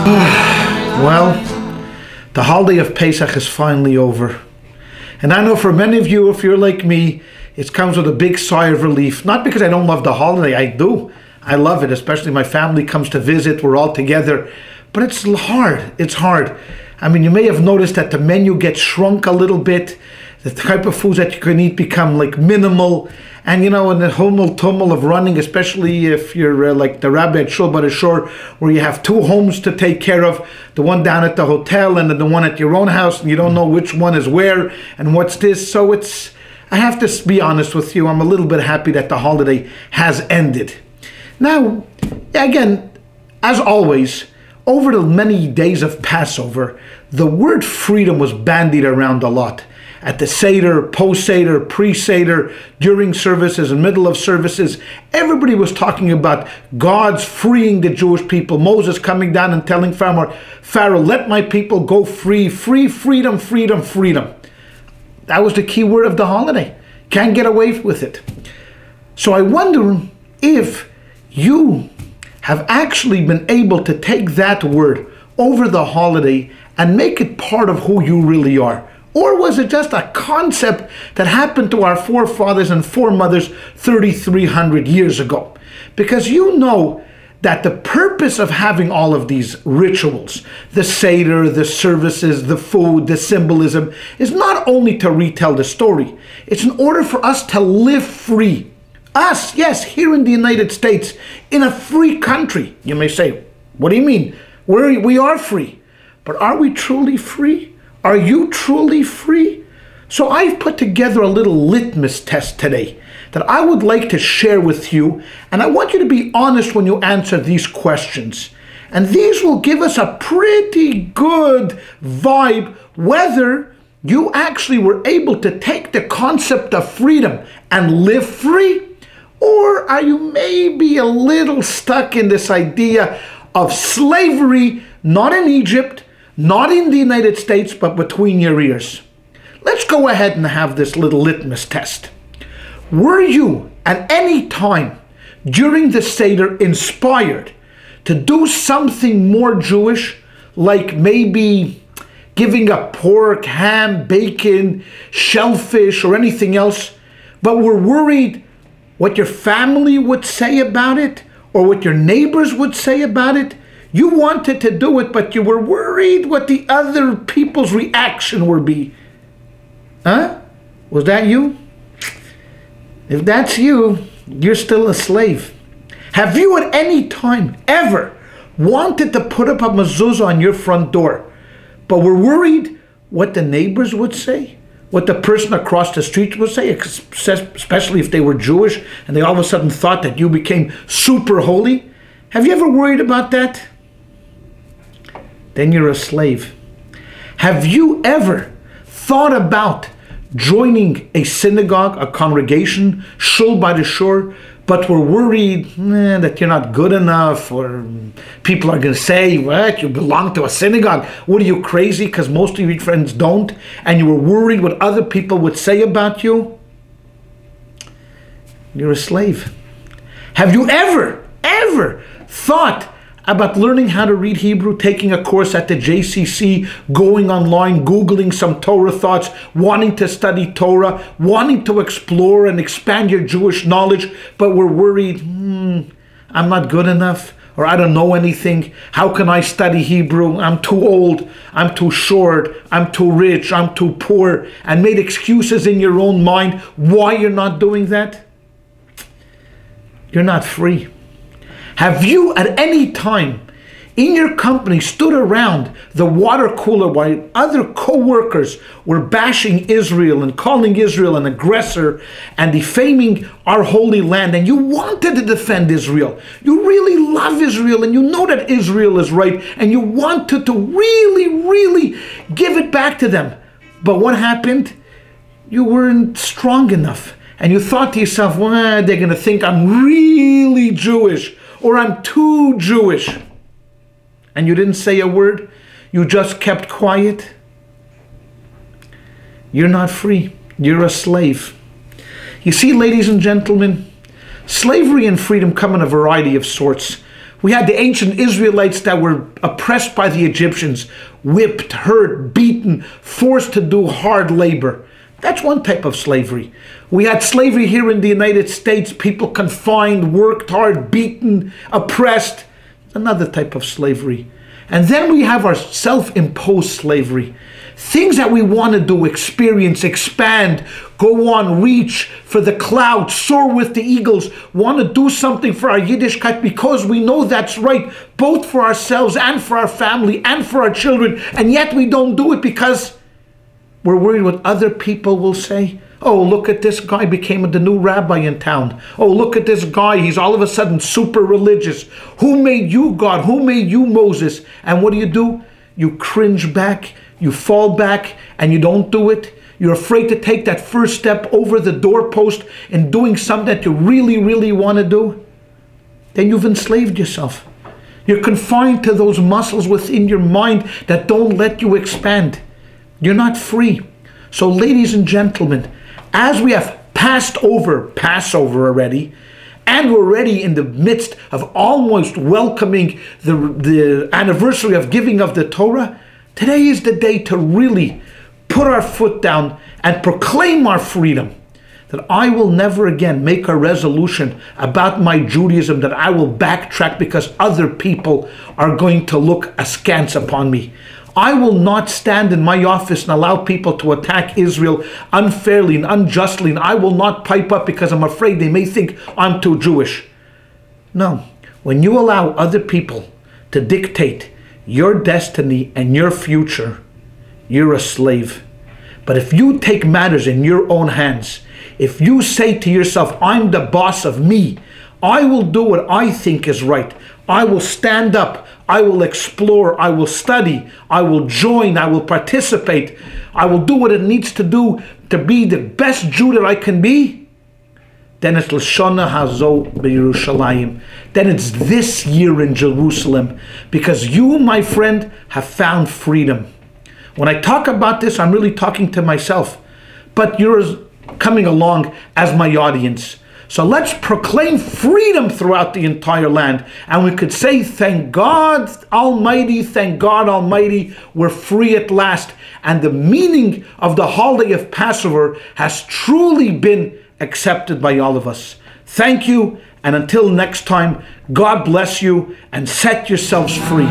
Well, the holiday of Pesach is finally over. And I know for many of you, if you're like me, it comes with a big sigh of relief. Not because I don't love the holiday, I do. I love it, especially my family comes to visit, we're all together. But it's hard, it's hard. I mean, you may have noticed that the menu gets shrunk a little bit. The type of foods that you can eat become like minimal. And you know, in the tumult of running, especially if you're like the rabbi at Shul by the Shore, where you have two homes to take care of, the one down at the hotel and then the one at your own house, and you don't know which one is where and what's this. So I have to be honest with you, I'm a little bit happy that the holiday has ended. Now, again, as always, over the many days of Passover, the word freedom was bandied around a lot. At the Seder, post-Seder, pre-Seder, during services and middle of services, everybody was talking about God's freeing the Jewish people. Moses coming down and telling Pharaoh, let my people go free, freedom, freedom, freedom. That was the key word of the holiday. Can't get away with it. So I wonder if you have actually been able to take that word over the holiday and make it part of who you really are. Or was it just a concept that happened to our forefathers and foremothers 3,300 years ago? Because you know that the purpose of having all of these rituals, the Seder, the services, the food, the symbolism, is not only to retell the story. It's in order for us to live free. Us, yes, here in the United States, in a free country. You may say, what do you mean? We are free. But are we truly free? Are you truly free? So I've put together a little litmus test today that I would like to share with you. And I want you to be honest when you answer these questions. And these will give us a pretty good vibe whether you actually were able to take the concept of freedom and live free, or are you maybe a little stuck in this idea of slavery, not in Egypt, not in the United States, but between your ears? Let's go ahead and have this little litmus test. Were you at any time during the Seder inspired to do something more Jewish, like maybe giving up pork, ham, bacon, shellfish, or anything else, but were worried what your family would say about it, or what your neighbors would say about it? You wanted to do it, but you were worried what the other people's reaction would be. Huh? Was that you? If that's you, you're still a slave. Have you at any time ever wanted to put up a mezuzah on your front door, but were worried what the neighbors would say? What the person across the street would say, especially if they were Jewish and they all of a sudden thought that you became super holy? Have you ever worried about that? Then you're a slave. Have you ever thought about joining a synagogue, a congregation, Shul by the Shore, but were worried that you're not good enough, or people are going to say, what, you belong to a synagogue? What are you, crazy? Because most of your friends don't, and you were worried what other people would say about you? You're a slave. Have you ever thought about learning how to read Hebrew, taking a course at the JCC, going online, Googling some Torah thoughts, wanting to study Torah, wanting to explore and expand your Jewish knowledge, but we're worried, I'm not good enough, or I don't know anything. How can I study Hebrew? I'm too old, I'm too short, I'm too rich, I'm too poor, and made excuses in your own mind why you're not doing that? You're not free. Have you at any time in your company stood around the water cooler while other co-workers were bashing Israel and calling Israel an aggressor and defaming our holy land, and you wanted to defend Israel? You really love Israel and you know that Israel is right and you wanted to really give it back to them. But what happened? You weren't strong enough and you thought to yourself, well, they're going to think I'm really Jewish, or I'm too Jewish. And you didn't say a word. You just kept quiet. You're not free. You're a slave. You see, ladies and gentlemen, slavery and freedom come in a variety of sorts. We had the ancient Israelites that were oppressed by the Egyptians, whipped, hurt, beaten, forced to do hard labor. That's one type of slavery. We had slavery here in the United States, people confined, worked hard, beaten, oppressed. Another type of slavery. And then we have our self-imposed slavery. Things that we want to do, experience, expand, go on, reach for the clouds, soar with the eagles, want to do something for our Yiddishkeit because we know that's right, both for ourselves and for our family and for our children. And yet we don't do it because we're worried what other people will say. Oh, look at this guy became the new rabbi in town. Oh, look at this guy. He's all of a sudden super religious. Who made you God? Who made you Moses? And what do? You cringe back, you fall back, and you don't do it. You're afraid to take that first step over the doorpost in doing something that you really, really want to do. Then you've enslaved yourself. You're confined to those muscles within your mind that don't let you expand. You're not free. So ladies and gentlemen, as we have passed over Passover already, and we're already in the midst of almost welcoming the anniversary of giving of the Torah, today is the day to really put our foot down and proclaim our freedom. That I will never again make a resolution about my Judaism that I will backtrack because other people are going to look askance upon me. I will not stand in my office and allow people to attack Israel unfairly and unjustly, and I will not pipe up because I'm afraid they may think I'm too Jewish. No, when you allow other people to dictate your destiny and your future, you're a slave. But if you take matters in your own hands, if you say to yourself, I'm the boss of me, I will do what I think is right. I will stand up. I will explore. I will study. I will join. I will participate. I will do what it needs to do to be the best Jew that I can be. Then it's L'Shana Hazo B'Yerushalayim. Then it's this year in Jerusalem. Because you, my friend, have found freedom. When I talk about this, I'm really talking to myself. But you're coming along as my audience. So let's proclaim freedom throughout the entire land. And we could say, thank God Almighty, we're free at last. And the meaning of the holiday of Passover has truly been accepted by all of us. Thank you. And until next time, God bless you and set yourselves free.